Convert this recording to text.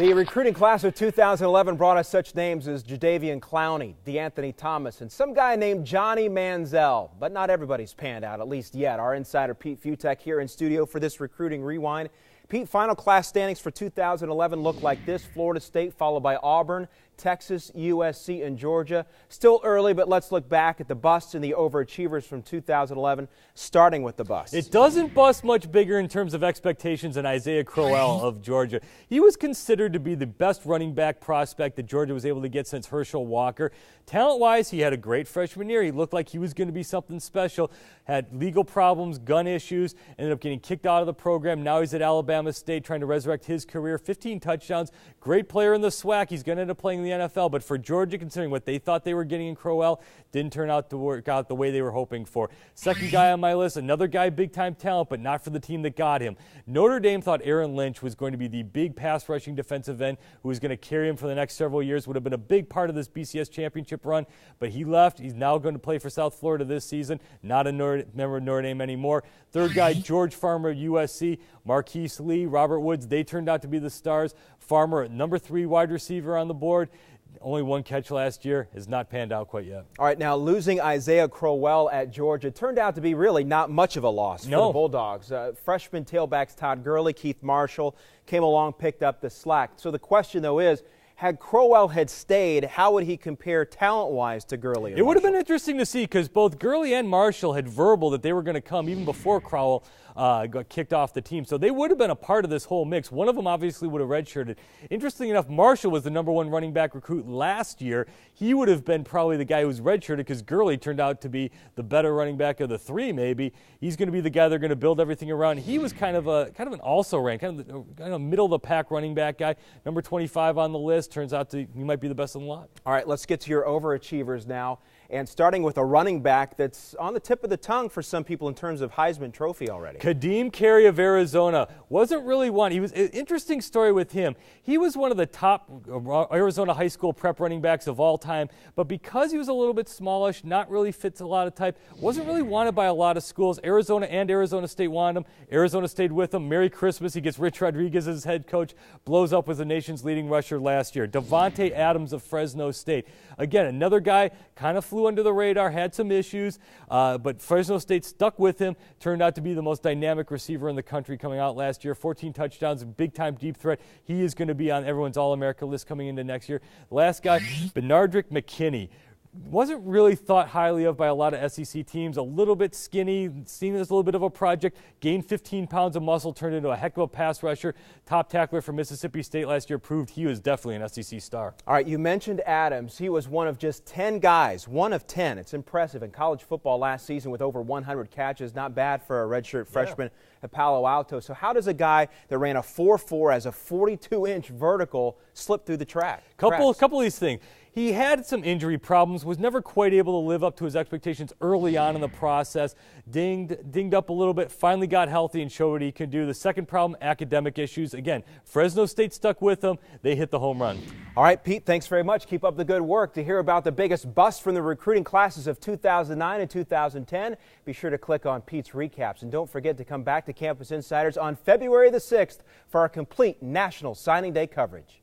The recruiting class of 2011 brought us such names as Jadeveon Clowney, DeAnthony Thomas, and some guy named Johnny Manziel. But not everybody's panned out, at least yet. Our insider Pete Fiutak here in studio for this recruiting rewind. Pete, final class standings for 2011 look like this. Florida State followed by Auburn, Texas, USC, and Georgia. Still early, but let's look back at the busts and the overachievers from 2011, starting with the bust. It doesn't bust much bigger in terms of expectations than Isaiah Crowell of Georgia. He was considered to be the best running back prospect that Georgia was able to get since Herschel Walker. Talent-wise, he had a great freshman year. He looked like he was going to be something special. Had legal problems, gun issues, ended up getting kicked out of the program. Now he's at Alabama State trying to resurrect his career. 15 touchdowns. Great player in the SWAC. He's going to end up playing in the NFL. But for Georgia, considering what they thought they were getting in Crowell, didn't turn out to work out the way they were hoping for. Second guy on my list, another guy, big-time talent, but not for the team that got him. Notre Dame thought Aaron Lynch was going to be the big pass-rushing defensive end who was going to carry him for the next several years, would have been a big part of this BCS championship run, but he left. He's now going to play for South Florida this season, not a member of Notre Dame anymore. Third guy, George Farmer, USC, Marquise Lee, Robert Woods, they turned out to be the stars. Farmer, number 3 wide receiver on the board. Only one catch last year, has not panned out quite yet. All right, now losing Isaiah Crowell at Georgia turned out to be really not much of a loss for the Bulldogs. Freshman tailbacks Todd Gurley, Keith Marshall came along, picked up the slack. So the question, though, is, had Crowell had stayed, how would he compare talent-wise to Gurley? It would have been interesting to see because both Gurley and Marshall had verbal that they were going to come even before Crowell got kicked off the team. So they would have been a part of this whole mix. One of them obviously would have redshirted. Interestingly enough, Marshall was the #1 running back recruit last year. He would have been probably the guy who was redshirted because Gurley turned out to be the better running back of the 3 maybe. He's going to be the guy they're going to build everything around. He was kind of an also-ran, kind of middle-of-the-pack running back guy. Number 25 on the list. Turns out he might be the best in the lot. All right, let's get to your overachievers now. And starting with a running back that's on the tip of the tongue for some people in terms of Heisman Trophy already. Ka'Deem Carey of Arizona wasn't really one. He was an interesting story with him. He was one of the top Arizona high school prep running backs of all time, but because he was a little bit smallish, not really fits a lot of type, wasn't really wanted by a lot of schools. Arizona and Arizona State wanted him. Arizona stayed with him. Merry Christmas. He gets Rich Rodriguez as his head coach, blows up as the nation's leading rusher last year. Devontae Adams of Fresno State. Again, another guy kind of flew under the radar, had some issues, but Fresno State stuck with him, turned out to be the most dynamic receiver in the country coming out last year. 14 touchdowns, big-time deep threat. He is going to be on everyone's All-America list coming into next year. The last guy, Benardrick McKinney. Wasn't really thought highly of by a lot of SEC teams. A little bit skinny, seen as a little bit of a project. Gained 15 pounds of muscle, turned into a heck of a pass rusher. Top tackler for Mississippi State last year, proved he was definitely an SEC star. All right, you mentioned Adams. He was one of just 10 guys, one of 10. It's impressive in college football last season with over 100 catches. Not bad for a redshirt freshman at Palo Alto. So how does a guy that ran a 4.4 as a 42-inch vertical slip through the track? Couple of these things. He had some injury problems, was never quite able to live up to his expectations early on in the process, dinged up a little bit, finally got healthy and showed what he could do. The second problem, academic issues. Again, Fresno State stuck with him. They hit the home run. All right, Pete, thanks very much. Keep up the good work. To hear about the biggest bust from the recruiting classes of 2009 and 2010, be sure to click on Pete's recaps. And don't forget to come back to Campus Insiders on February the 6th for our complete National Signing Day coverage.